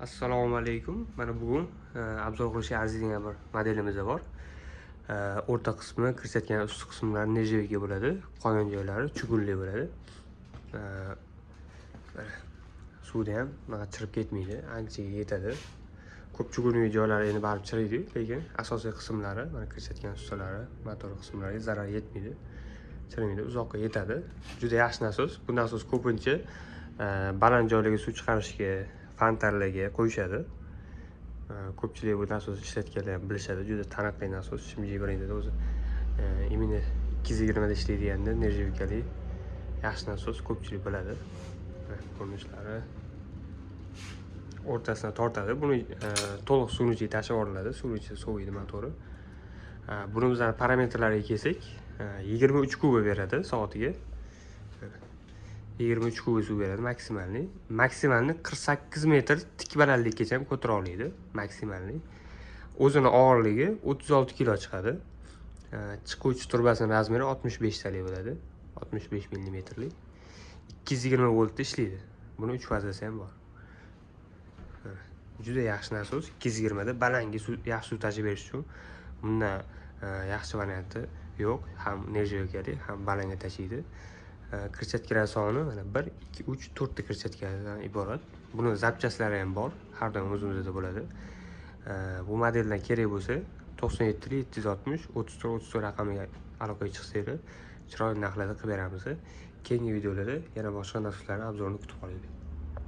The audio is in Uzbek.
Assalomu alaykum. Mana bugun obzor qilishga arziydigan bir modelimiz bor. O'rta qismi ko'rsatgan ust qismlari nejavika bo'ladi. Qolgan joylari chugunli bo'ladi. Suvda ham chirib ketmaydi, anchaga yetadi. Ko'p chugunli joylari endi baribir chiriydi, lekin asosiy qismlari, mana ko'rsatgan ustalari, motor qismlariga zarar yetmaydi. Chirimaydi, uzoqqa yetadi. Juda yaxshi nasos. Bu nasos ko'pincha baland joylarga suv chiqarishga, fantarlarga qo'yishadi. Ko'pchilik bu nasos ishlatganlar ham bilishadi. Juda taniqli nasos. Shimji brendida o'zi imенно 220 da ishlaydiganda nerjavikali yaxshi nasos ko'pchilik biladi. Ko'rinishlari o'rtasidan tortadi. Buni to'liq suvni ichiga tashib yuboriladi. Suvni ichida soviydi motori. Buni bizlar parametrlariga kelsak, 23 kuba beradi soatiga. 23 kuba suv beradi maksimalni. Maksimalni 48 metr tik balandlikkacha ham ko'tara oladi maksimalni. O'zini og'irligi 36 kilo chiqadi. Chiquvchi turbasining razmeri 65 talik bo'ladi. 65 millimetrlik. 220 voltda ishlaydi. Buni 3 fazasi ham bor. Juda yaxshi nasos. 220 da balandga yaxshi suv tashib berish uchun bundan yaxshi varianti yo'q. Ham nerjavikali, ham balandga tashiydi. Kirchatkalar soni mana 1, 2, 3, 4 ta kirchatkadan iborat. Buni zapchastlari ham bor, har doim o'zimizda bo'ladi. Bu modeldan kerak bo'lsa 97 760 34 raqamiga aloqaga chiqsanglar, chiroyli narxlarda qilib beramiz. Keyingi videolarda yana boshqa narsalarning obzorini kutib qoling.